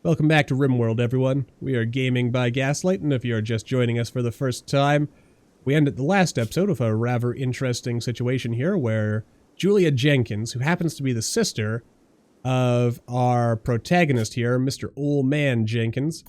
Welcome back to RimWorld, everyone. We are Gaming by Gaslight, and if you are just joining us for the first time, we ended the last episode with a rather interesting situation here where Julia Jenkins, who happens to be the sister of our protagonist here, Mr. Old Man Jenkins,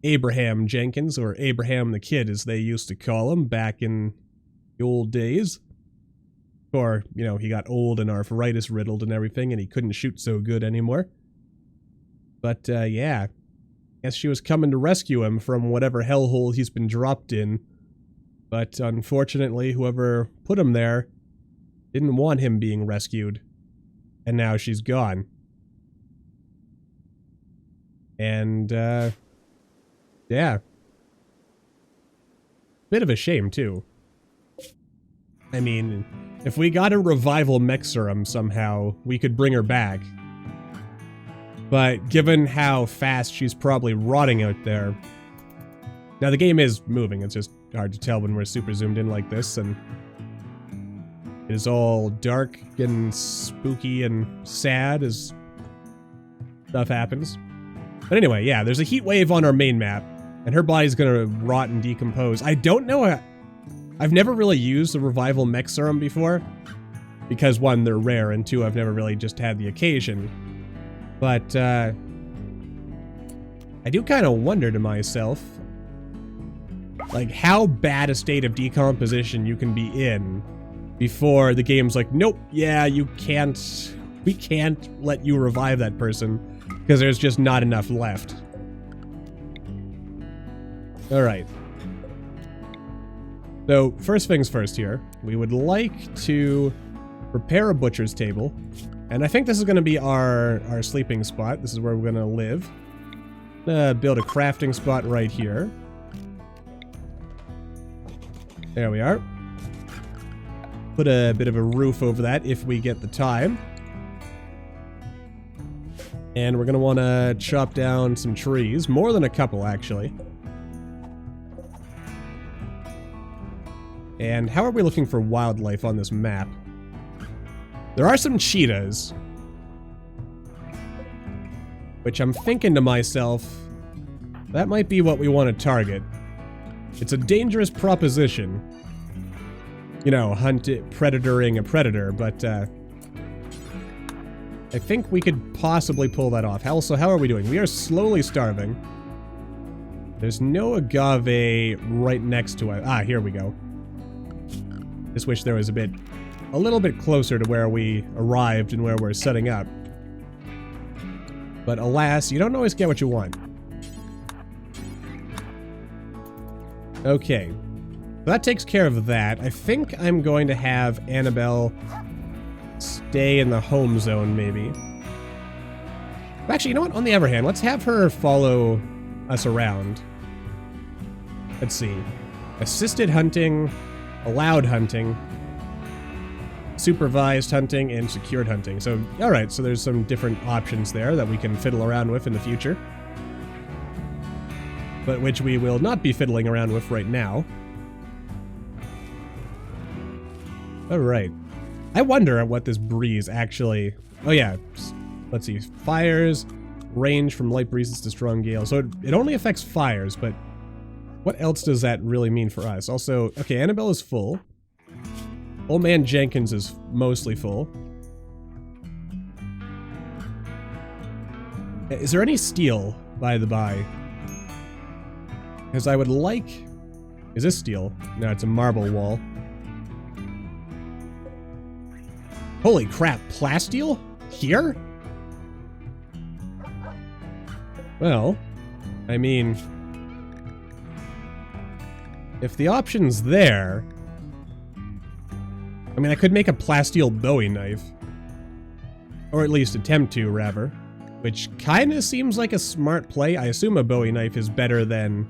Abraham Jenkins, or Abraham the Kid as they used to call him back in the old days. Or, you know, he got old and arthritis riddled and everything, and he couldn't shoot so good anymore. But, yeah. Guess she was coming to rescue him from whatever hellhole he's been dropped in. But, unfortunately, whoever put him there didn't want him being rescued. And now she's gone. And, yeah. Bit of a shame, too. I mean, if we got a revival mech serum somehow, we could bring her back. But given how fast she's probably rotting out there... Now, the game is moving, it's just hard to tell when we're super zoomed in like this, and... it is all dark and spooky and sad as stuff happens. But anyway, yeah, there's a heat wave on our main map, and her body's gonna rot and decompose. I don't know... I've never really used the revival mech serum before, because one, they're rare, and two, I've never really just had the occasion. But, I do kind of wonder to myself, like, how bad a state of decomposition you can be in before the game's like, nope, yeah, we can't let you revive that person, because there's just not enough left. Alright. So, first things first here, we would like to prepare a butcher's table. And I think this is going to be our sleeping spot. This is where we're going to live. Build a crafting spot right here. There we are. Put a bit of a roof over that if we get the time. And we're going to want to chop down some trees. More than a couple, actually. And how are we looking for wildlife on this map? There are some cheetahs. Which I'm thinking to myself, that might be what we want to target. It's a dangerous proposition. You know, predatoring a predator, but I think we could possibly pull that off. So how are we doing? We are slowly starving. There's no agave right next to us. Ah, here we go. Just wish there was a little bit closer to where we arrived and where we're setting up. But alas, you don't always get what you want. Okay. So that takes care of that. I think I'm going to have Annabelle stay in the home zone, maybe. Actually, you know what? On the other hand, let's have her follow us around. Let's see. Assisted hunting, allowed hunting, supervised hunting, and secured hunting. So, alright, so there's some different options there that we can fiddle around with in the future. But which we will not be fiddling around with right now. Alright. I wonder what this breeze actually... Oh yeah, let's see. Fires, range from light breezes to strong gales. So it only affects fires, but what else does that really mean for us? Also, okay, Annabelle is full. Old Man Jenkins is mostly full. Is there any steel, by the by? Because I would like... Is this steel? No, it's a marble wall. Holy crap, plasteel? Here? Well, I mean... if the option's there... I mean, I could make a plasteel Bowie knife. Or at least attempt to, rather. Which kinda seems like a smart play. I assume a Bowie knife is better than...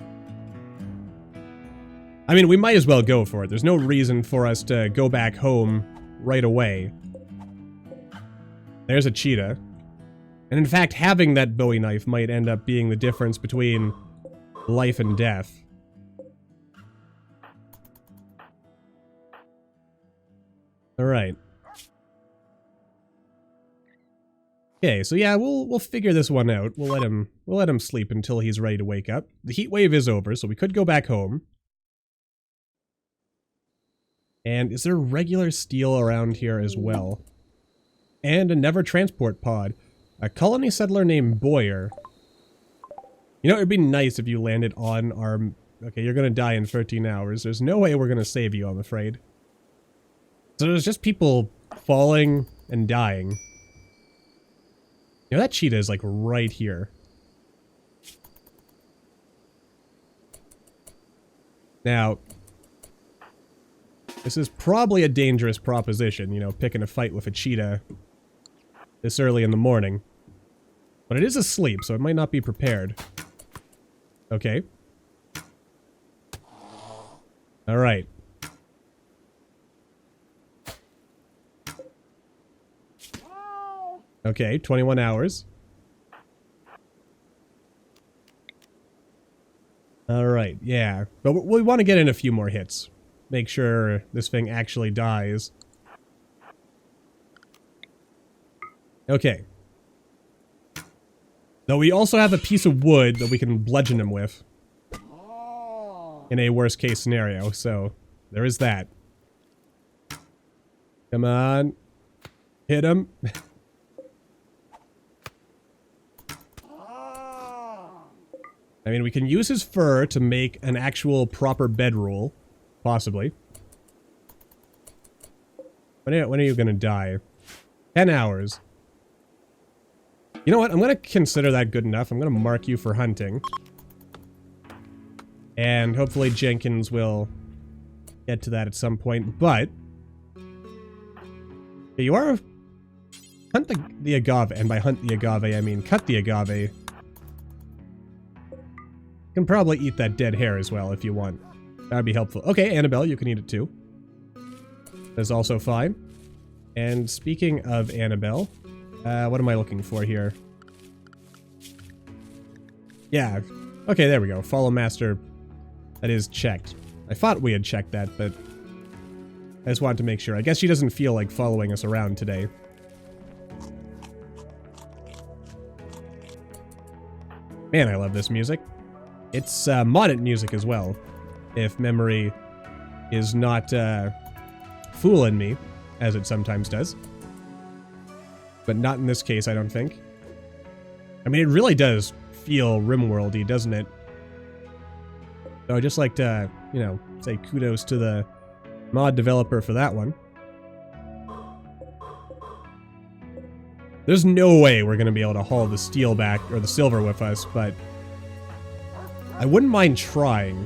I mean, we might as well go for it. There's no reason for us to go back home right away. There's a cheetah. And in fact, having that Bowie knife might end up being the difference between life and death. Alright. Okay, so yeah, we'll figure this one out. We'll let him sleep until he's ready to wake up. The heat wave is over, so we could go back home. And is there regular steel around here as well? And a never transport pod. A colony settler named Boyer. You know, it'd be nice if you landed on our... Okay, you're gonna die in 13 hours. There's no way we're gonna save you, I'm afraid. So there's just people falling and dying. You know, that cheetah is like right here. Now, this is probably a dangerous proposition, you know, picking a fight with a cheetah this early in the morning. But it is asleep, so it might not be prepared. Okay. Alright. Okay, 21 hours. Alright, yeah. But we want to get in a few more hits. Make sure this thing actually dies. Okay. Though we also have a piece of wood that we can bludgeon him with. In a worst case scenario, so there is that. Come on. Hit him. I mean, we can use his fur to make an actual proper bedroll. Possibly. When are you gonna die? 10 hours. You know what? I'm gonna consider that good enough. I'm gonna mark you for hunting. And hopefully Jenkins will get to that at some point, but... You are... Hunt the agave, and by hunt the agave, I mean cut the agave. You can probably eat that dead hair as well, if you want. That would be helpful. Okay, Annabelle, you can eat it too. That's also fine. And speaking of Annabelle, what am I looking for here? Yeah, okay, there we go. Follow master. That is checked. I thought we had checked that, but I just wanted to make sure. I guess she doesn't feel like following us around today. Man, I love this music. It's modded music as well, if memory is not fooling me, as it sometimes does. But not in this case, I don't think. I mean, it really does feel RimWorld-y, doesn't it? So I'd just like to, you know, say kudos to the mod developer for that one. There's no way we're going to be able to haul the steel back, or the silver with us, but I wouldn't mind trying.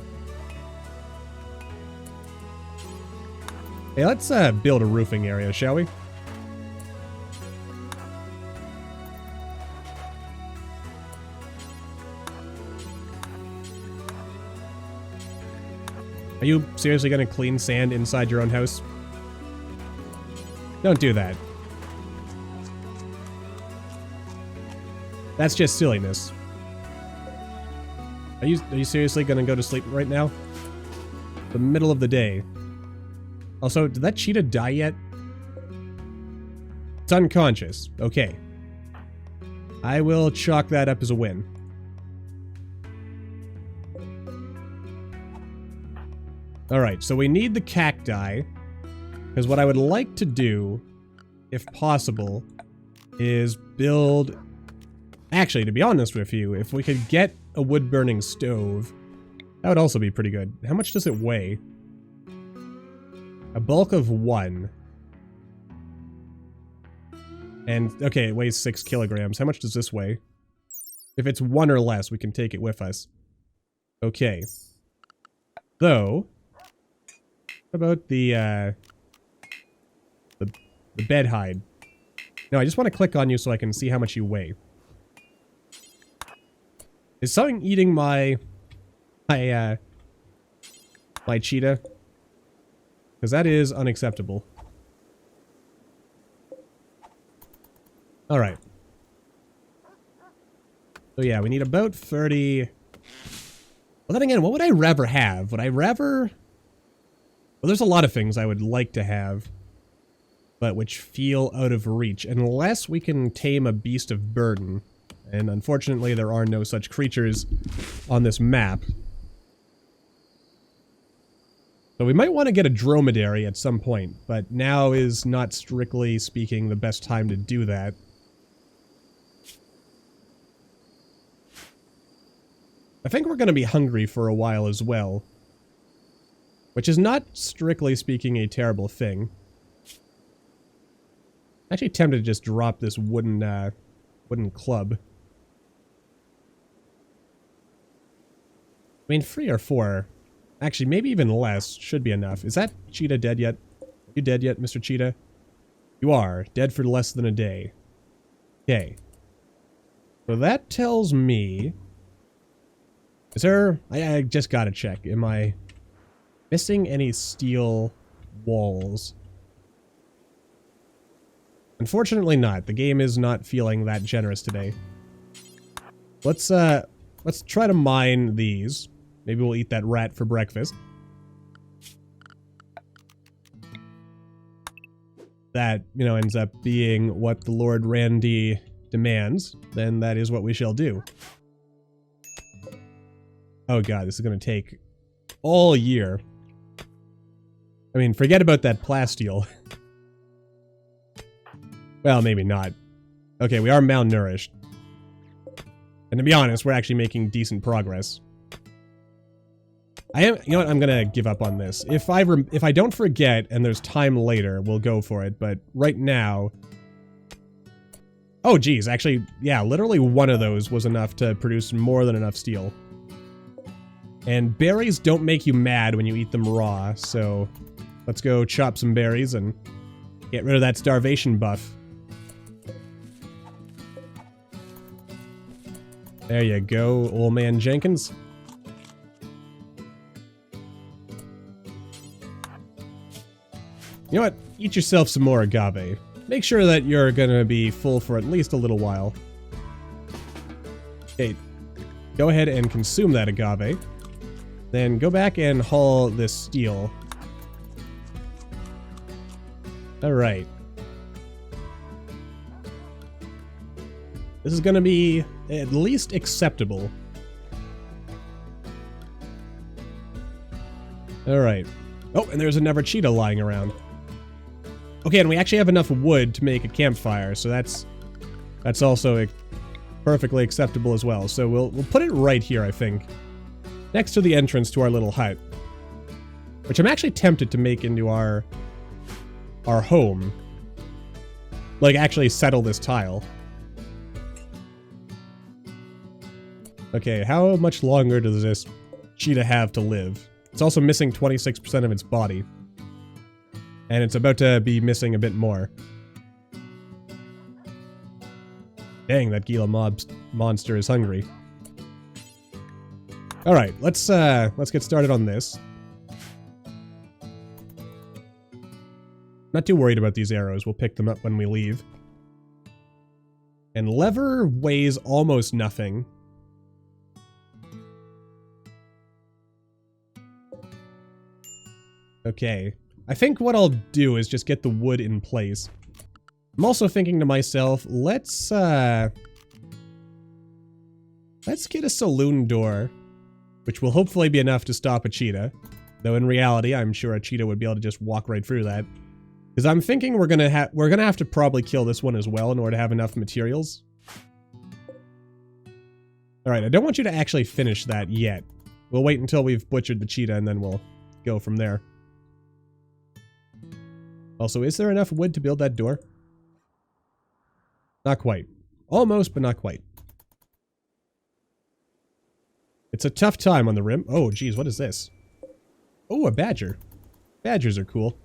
Hey, let's build a roofing area, shall we? Are you seriously going to clean sand inside your own house? Don't do that. That's just silliness. Are you seriously going to go to sleep right now? The middle of the day. Also, did that cheetah die yet? It's unconscious. Okay. I will chalk that up as a win. Alright, so we need the cacti. Because what I would like to do, if possible, is build... Actually, to be honest with you, if we could get a wood-burning stove, that would also be pretty good. How much does it weigh? A bulk of 1. And, okay, it weighs 6 kilograms. How much does this weigh? If it's 1 or less, we can take it with us. Okay. Though, what about the bed hide? No, I just want to click on you so I can see how much you weigh. Is something eating my cheetah? Because that is unacceptable. Alright. So yeah, we need about 30... Well, then again, what would I rather have? Would I rather... Well, there's a lot of things I would like to have. but which feel out of reach unless we can tame a beast of burden. And unfortunately, there are no such creatures on this map. So we might want to get a dromedary at some point, but now is not strictly speaking the best time to do that. I think we're going to be hungry for a while as well, which is not strictly speaking a terrible thing. Actually tempted to just drop this wooden club. I mean, 3 or 4. Actually, maybe even less should be enough. Is that cheetah dead yet? You dead yet, Mr. Cheetah? You are. Dead for less than a day. Okay. So that tells me... Is there... I just gotta check. Am I missing any steel walls? Unfortunately not. The game is not feeling that generous today. Let's try to mine these. Maybe we'll eat that rat for breakfast. That, you know, ends up being what the Lord Randy demands. Then that is what we shall do. Oh god, this is going to take all year. I mean, forget about that plasteel. Well, maybe not. Okay, we are malnourished. And to be honest, we're actually making decent progress. You know what, I'm gonna give up on this. If I don't forget and there's time later, we'll go for it, but right now... Oh geez, actually, yeah, literally one of those was enough to produce more than enough steel. And berries don't make you mad when you eat them raw, so let's go chop some berries and get rid of that starvation buff. There you go, old man Jenkins. You know what? Eat yourself some more agave. Make sure that you're gonna be full for at least a little while. Okay, go ahead and consume that agave. Then go back and haul this steel. Alright. This is gonna be at least acceptable. Alright. Oh, and there's another cheetah lying around. Okay, and we actually have enough wood to make a campfire, so that's also perfectly acceptable as well. So we'll put it right here, I think. Next to the entrance to our little hut. Which I'm actually tempted to make into our home. Like, actually settle this tile. Okay, how much longer does this cheetah have to live? It's also missing 26% of its body. And it's about to be missing a bit more. Dang, that Gila monster is hungry. Alright, let's get started on this. Not too worried about these arrows, we'll pick them up when we leave. And leather weighs almost nothing. Okay. I think what I'll do is just get the wood in place. I'm also thinking to myself, let's get a saloon door, which will hopefully be enough to stop a cheetah. Though in reality, I'm sure a cheetah would be able to just walk right through that. Because I'm thinking we're gonna have to probably kill this one as well in order to have enough materials. Alright, I don't want you to actually finish that yet. We'll wait until we've butchered the cheetah and then we'll go from there. Also, is there enough wood to build that door? Not quite. Almost, but not quite. It's a tough time on the rim. Oh, geez, what is this? Oh, a badger. Badgers are cool.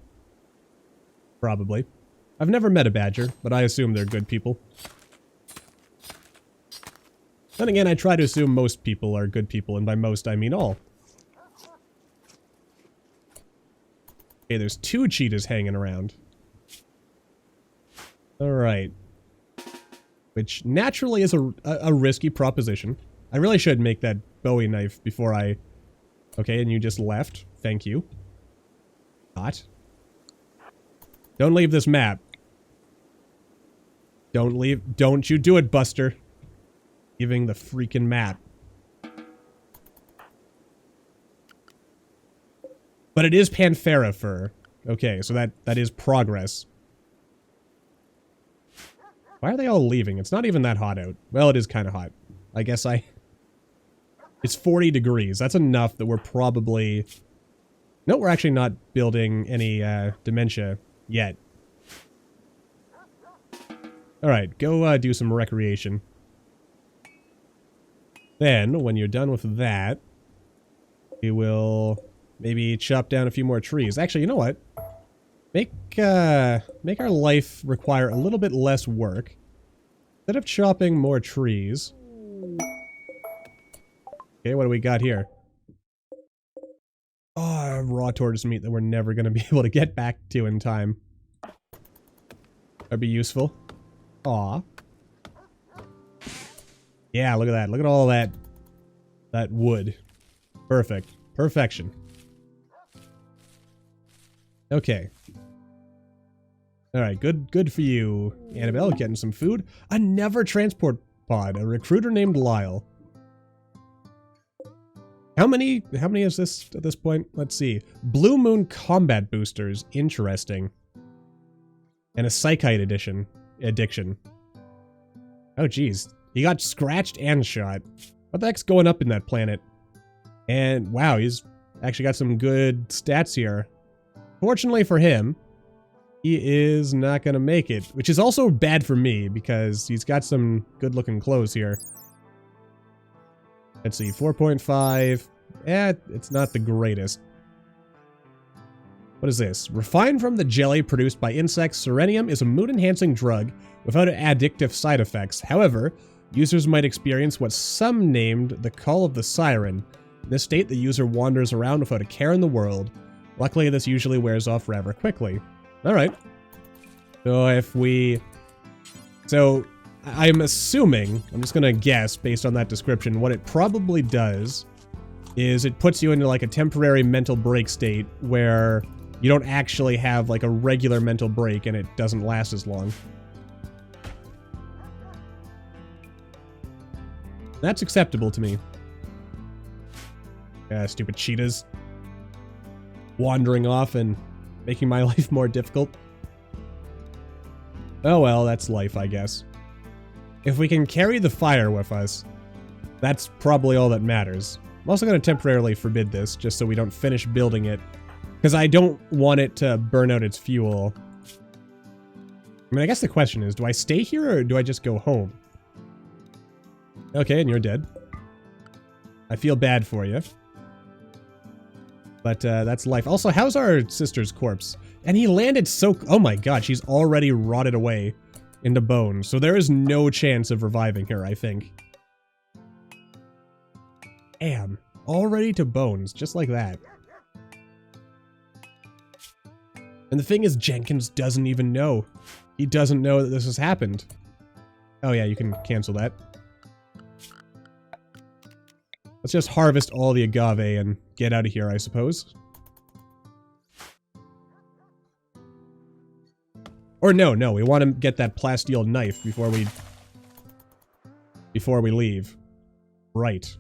Probably. I've never met a badger, but I assume they're good people. Then again, I try to assume most people are good people, and by most, I mean all. Okay, there's 2 cheetahs hanging around. Alright. Which naturally is a risky proposition. I really should make that Bowie knife before I... Okay, and you just left. Thank you. Not. Don't leave this map. Don't leave. Don't you do it, Buster. Leaving the freaking map. But it is Panthera fur. Okay, so that is progress. Why are they all leaving? It's not even that hot out. Well, it is kind of hot. I guess It's 40 degrees. That's enough that we're probably... No, we're actually not building any dementia yet. Alright, go do some recreation. Then, when you're done with that, we will maybe chop down a few more trees. Actually, you know what? Make our life require a little bit less work. Instead of chopping more trees... Okay, what do we got here? Oh, raw tortoise meat that we're never going to be able to get back to in time. That'd be useful. Aw. Yeah, look at that. Look at all that wood. Perfect. Perfection. Okay. Alright, good for you, Annabelle, getting some food. A never transport pod. A recruiter named Lyle. How many is this at this point? Let's see. Blue Moon combat boosters. Interesting. And a psychite addiction. Oh, geez. He got scratched and shot. What the heck's going up in that planet? And, wow, he's actually got some good stats here. Fortunately for him, he is not going to make it. Which is also bad for me, because he's got some good-looking clothes here. Let's see, 4.5. It's not the greatest. What is this? Refined from the jelly produced by insects, Serenium is a mood-enhancing drug without addictive side effects. However, users might experience what some named the Call of the Siren. In this state, the user wanders around without a care in the world. Luckily, this usually wears off rather quickly. Alright. So, I'm assuming, I'm just gonna guess based on that description, what it probably does is it puts you into like a temporary mental break state where you don't actually have like a regular mental break and it doesn't last as long. That's acceptable to me. Stupid cheetahs. Wandering off and making my life more difficult. Oh well, that's life, I guess. If we can carry the fire with us, that's probably all that matters. I'm also going to temporarily forbid this, just so we don't finish building it. Because I don't want it to burn out its fuel. I mean, I guess the question is, do I stay here or do I just go home? Okay, and you're dead. I feel bad for you. But that's life. Also, how's our sister's corpse? And he landed so... Oh my god, she's already rotted away into bones. So there is no chance of reviving her, I think. Damn. Already to bones, just like that. And the thing is, Jenkins doesn't even know. He doesn't know that this has happened. Oh yeah, you can cancel that. Let's just harvest all the agave and get out of here, I suppose. Or no, we want to get that plasteel knife before we leave. Right.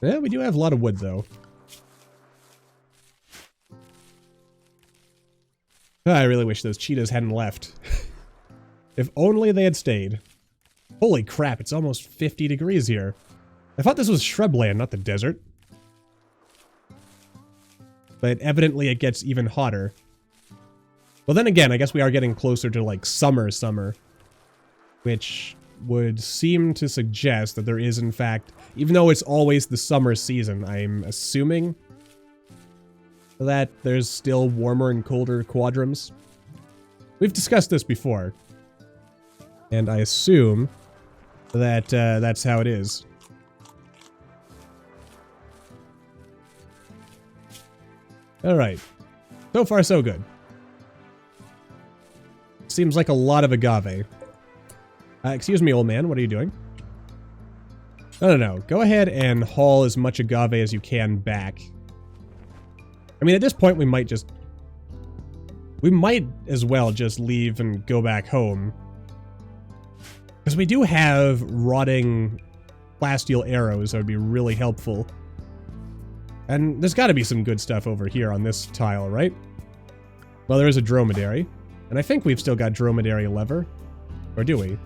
Yeah, we do have a lot of wood, though. I really wish those cheetahs hadn't left. If only they had stayed. Holy crap, it's almost 50 degrees here. I thought this was shrubland, not the desert. But evidently it gets even hotter. Well, then again, I guess we are getting closer to, like, summer. Which would seem to suggest that there is, in fact, even though it's always the summer season, I'm assuming that there's still warmer and colder quadrants. We've discussed this before. And I assume that that's how it is. Alright. So far, so good. Seems like a lot of agave. Excuse me, old man, what are you doing? No. Go ahead and haul as much agave as you can back. I mean, at this point, we might as well just leave and go back home. Because we do have rotting plasteel arrows that would be really helpful. And there's got to be some good stuff over here on this tile, right? Well, there is a dromedary. And I think we've still got dromedary leather. Or do we?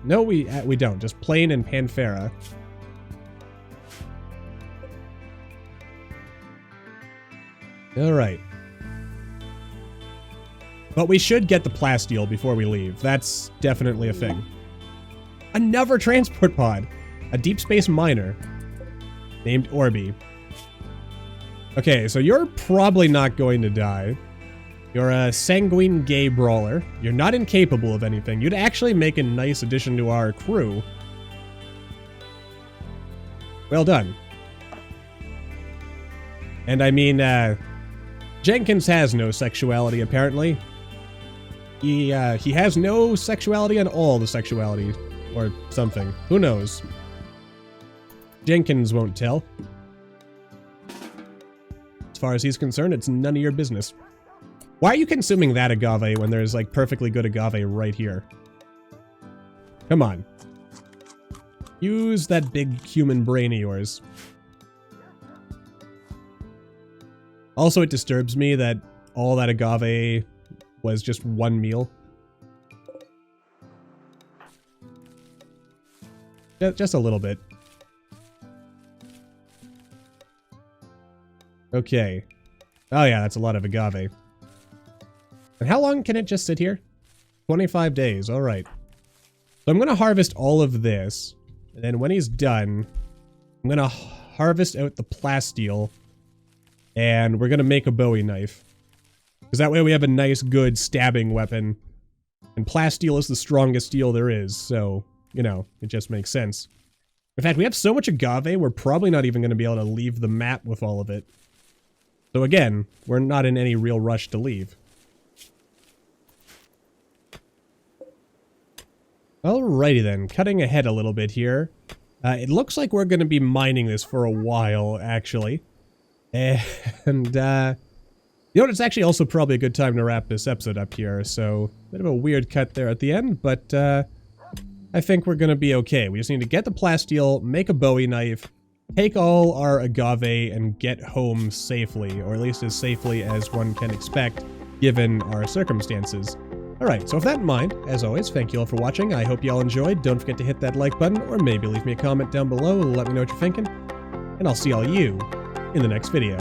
No, we don't. Just plain and panthera. Alright. But we should get the plasteel before we leave. That's definitely a thing. Another transport pod! A deep space miner. Named Orby. Okay, so you're probably not going to die. You're a sanguine gay brawler. You're not incapable of anything. You'd actually make a nice addition to our crew. Well done. And I mean, Jenkins has no sexuality, apparently. He has no sexuality and all the sexuality. Or something. Who knows? Jenkins won't tell. As far as he's concerned, it's none of your business. Why are you consuming that agave when there's, like, perfectly good agave right here? Come on. Use that big human brain of yours. Also, it disturbs me that all that agave was just one meal. Just a little bit. Okay. Oh yeah, that's a lot of agave. And how long can it just sit here? 25 days, alright. So I'm gonna harvest all of this, and then when he's done, I'm gonna harvest out the plasteel, and we're gonna make a Bowie knife. Because that way we have a nice, good stabbing weapon. And plasteel is the strongest steel there is, so, you know, it just makes sense. In fact, we have so much agave, we're probably not even gonna be able to leave the map with all of it. So again, we're not in any real rush to leave. Alrighty then, cutting ahead a little bit here. It looks like we're going to be mining this for a while, actually. And, you know what, it's actually also probably a good time to wrap this episode up here, so a bit of a weird cut there at the end, but I think we're going to be okay. We just need to get the plasteel, make a Bowie knife, take all our agave, and get home safely, or at least as safely as one can expect, given our circumstances. Alright, so with that in mind, as always, thank you all for watching. I hope you all enjoyed. Don't forget to hit that like button, or maybe leave me a comment down below and let me know what you're thinking. And I'll see all you in the next video.